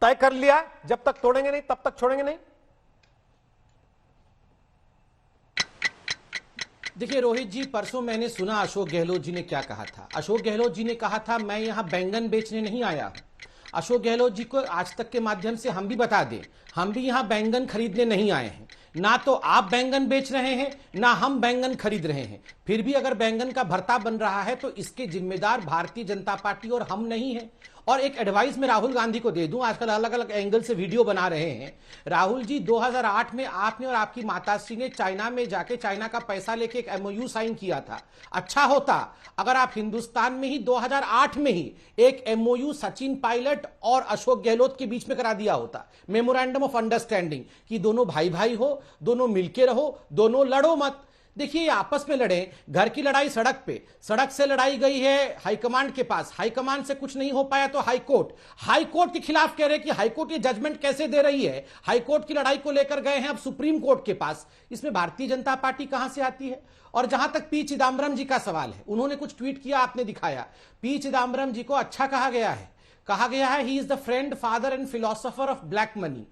तय कर लिया है, जब तक तोड़ेंगे नहीं तब तक छोड़ेंगे नहीं? देखिए रोहित जी, परसों मैंने सुना अशोक गहलोत जी ने क्या कहा था। अशोक गहलोत जी ने कहा था मैं यहां बैंगन बेचने नहीं आया हूं। अशोक गहलोत जी को आज तक के माध्यम से हम भी बता दें, हम भी यहां बैंगन खरीदने नहीं आए हैं। ना तो आप बैंगन बेच रहे हैं, ना हम बैंगन खरीद रहे हैं। फिर भी अगर बैंगन का भरता बन रहा है तो इसके जिम्मेदार भारतीय जनता पार्टी और हम नहीं है। और एक एडवाइस मैं राहुल गांधी को दे दूं, आजकल अलग अलग एंगल से वीडियो बना रहे हैं। राहुल जी, 2008 में आपने और आपकी माताश्री ने चाइना में जाके चाइना का पैसा लेके एक एमओयू साइन किया था। अच्छा होता अगर आप हिंदुस्तान में ही 2008 में ही एक एमओयू सचिन पायलट और अशोक गहलोत के बीच में करा दिया होता, मेमोरेंडम ऑफ अंडरस्टैंडिंग, कि दोनों भाई भाई हो, दोनों मिलके रहो, दोनों लड़ो मत। देखिए, आपस में लड़े, घर की लड़ाई सड़क पे, सड़क से लड़ाई गई है हाईकमांड के पास, हाईकमांड से कुछ नहीं हो पाया तो हाईकोर्ट, हाईकोर्ट के खिलाफ कह रहे हैं कि हाईकोर्ट ये जजमेंट कैसे दे रही है। हाईकोर्ट की लड़ाई को लेकर गए हैं अब सुप्रीम कोर्ट के पास। इसमें भारतीय जनता पार्टी कहां से आती है? और जहां तक पी चिदम्बरम जी का सवाल है, उन्होंने कुछ ट्वीट किया, आपने दिखाया। पी चिदम्बरम जी को अच्छा कहा गया है he is the friend, father and philosopher of black money.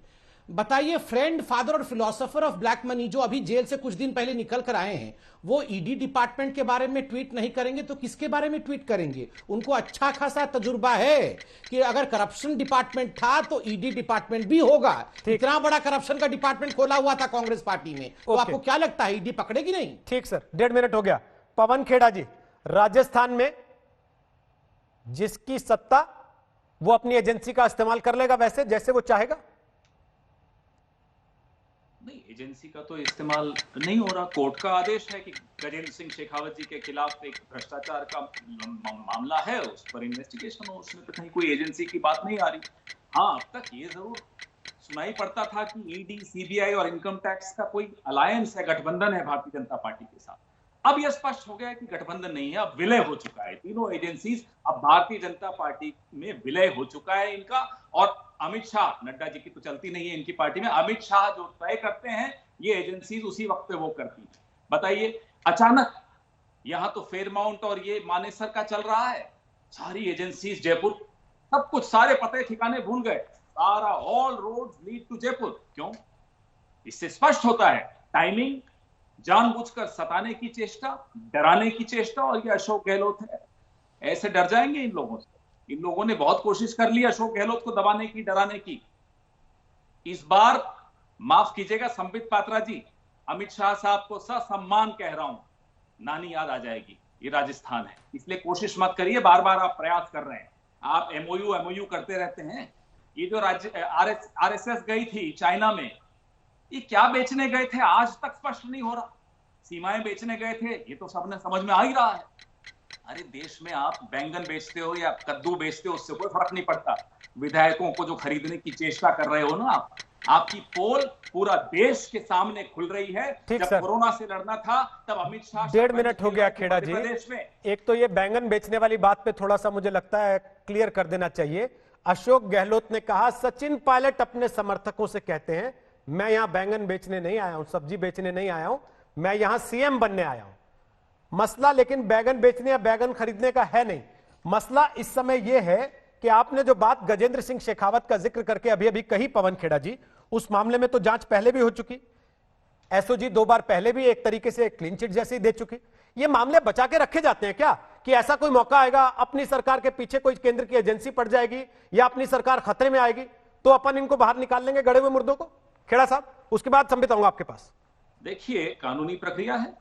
बताइए, फ्रेंड, फादर और फिलोसोफर ऑफ ब्लैक मनी जो अभी जेल से कुछ दिन पहले निकल कर आए हैं, वो ईडी डिपार्टमेंट के बारे में ट्वीट नहीं करेंगे तो किसके बारे में ट्वीट करेंगे? उनको अच्छा खासा तजुर्बा है कि अगर करप्शन डिपार्टमेंट था तो ईडी डिपार्टमेंट भी होगा। इतना बड़ा करप्शन का डिपार्टमेंट खोला हुआ था कांग्रेस पार्टी में, तो आपको क्या लगता है ईडी पकड़ेगी नहीं? ठीक सर, 1.5 मिनट हो गया। पवन खेड़ा जी, राजस्थान में जिसकी सत्ता वो अपनी एजेंसी का इस्तेमाल कर लेगा वैसे जैसे वो चाहेगा? नहीं, एजेंसी का तो इस्तेमाल नहीं हो रहा। कोर्ट का आदेश है कि गजेंद्र सिंह शेखावत जी के खिलाफ एक भ्रष्टाचार का मामला है, उस पर इन्वेस्टिगेशन हो, उसमें तो कहीं कोई एजेंसी की बात नहीं आ रही। हाँ, अब तक ये जरूर सुनाई पड़ता था कि ईडी, सीबीआई और इनकम टैक्स का कोई अलायंस है, गठबंधन है भारतीय जनता पार्टी के साथ। अब यह स्पष्ट हो गया है कि गठबंधन नहीं है, अब विलय हो चुका है। तीनों एजेंसीज अब भारतीय जनता पार्टी में विलय हो चुका है इनका। और अमित शाह, नड्डा जी की तो चलती नहीं है इनकी पार्टी में, अमित शाह जो तय करते हैं ये एजेंसीज उसी वक्त पे वो करती है। बताइए, अचानक यहां तो फेयरमाउंट और ये मानेसर का चल रहा है, सारी एजेंसीज जयपुर, सब कुछ, सारे पते ठिकाने भूल गए, सारा all roads lead to Jaipur. क्यों? इससे स्पष्ट होता है टाइमिंग, जानबूझकर सताने की चेष्टा, डराने की चेष्टा, और ये अशोक गहलोत है। ऐसे डर जाएंगे इन लोगों से? इन लोगों ने बहुत कोशिश कर ली अशोक गहलोत को दबाने की, डराने की। इस बार माफ कीजिएगा संबित पात्रा जी, अमित शाह साहब को ससम्मान कह रहा हूं, नानी याद आ जाएगी। ये राजस्थान है, इसलिए कोशिश मत करिए, बार बार आप प्रयास कर रहे हैं, आप एमओयू करते रहते हैं। ये जो आरएसएस गई थी चाइना में, ये क्या बेचने गए थे आज तक स्पष्ट नहीं हो रहा। सीमाएं बेचने गए थे, ये तो सबने समझ में आ ही रहा है। अरे देश में आप बैंगन बेचते हो या कद्दू बेचते हो, उससे कोई फर्क नहीं पड़ता। विधायकों को जो खरीदने की चेष्टा कर रहे हो ना आप, आपकी पोल पूरा देश के सामने खुल रही है। जब कोरोना से लड़ना था तब अमित शाह, 1.5 मिनट हो गया खेड़ा जी। एक तो ये बैंगन बेचने वाली बात पे थोड़ा सा मुझे लगता है क्लियर कर देना चाहिए। अशोक गहलोत ने कहा सचिन पायलट अपने समर्थकों से कहते हैं मैं यहां बैंगन बेचने नहीं आया हूं, सब्जी बेचने नहीं आया हूं, मैं यहां सीएम बनने आया हूं। मसला लेकिन बैगन बेचने या बैगन खरीदने का है नहीं। मसला इस समय यह है कि आपने जो बात गजेंद्र सिंह शेखावत का जिक्र करके अभी अभी कही पवन खेड़ा जी, उस मामले में तो जांच पहले भी हो चुकी, एसओजी 2 बार पहले भी एक तरीके से क्लीन चिट जैसी दे चुकी। ये मामले बचा के रखे जाते हैं क्या कि ऐसा कोई मौका आएगा, अपनी सरकार के पीछे कोई केंद्र की एजेंसी पड़ जाएगी या अपनी सरकार खतरे में आएगी तो अपन इनको बाहर निकाल लेंगे गड़े हुए मुर्दों को? खेड़ा साहब, उसके बाद संबित आऊंगा आपके पास। देखिए, कानूनी प्रक्रिया है,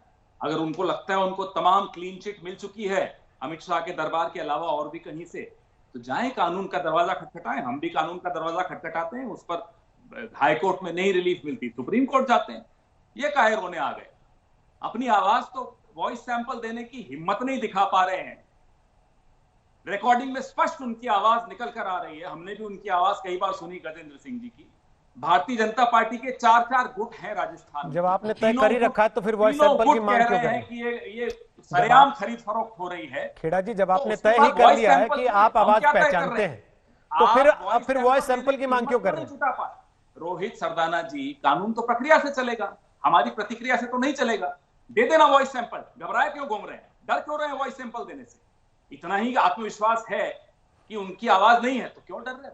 अगर उनको लगता है उनको तमाम क्लीन चिट मिल चुकी है अमित शाह के दरबार के अलावा और भी कहीं से, तो जाएं कानून का दरवाजा खटखटाएं। हम भी कानून का दरवाजा खटखटाते हैं, उस पर हाईकोर्ट में नहीं रिलीफ मिलती, सुप्रीम कोर्ट जाते हैं। ये काहे रोने आ गए? अपनी आवाज तो वॉइस सैंपल देने की हिम्मत नहीं दिखा पा रहे हैं। रिकॉर्डिंग में स्पष्ट उनकी आवाज निकल कर आ रही है, हमने भी उनकी आवाज कई बार सुनी गजेंद्र सिंह जी की। भारतीय जनता पार्टी के 4 गुट हैं राजस्थान। जब आपने तय कर ही रखा है तो फिर वॉइस सैंपल की मांग क्यों कर रहे हैं कि ये सरेआम खरीद फरोख्त हो रही है? खेड़ा जी, जब आपने तय ही कर लिया है कि आप आवाज पहचानते हैं तो फिर वॉइस सैंपल की मांग क्यों कर रहे हैं? रोहित सरदाना जी, कानून तो प्रक्रिया से चलेगा, हमारी प्रतिक्रिया से तो नहीं चलेगा। दे देना वॉइस सैंपल, घबराए क्यों घूम रहे हैं, डर क्यों रहे हैं वॉइस सैंपल देने से? इतना ही आत्मविश्वास है कि उनकी आवाज नहीं है तो क्यों डर रहे हैं?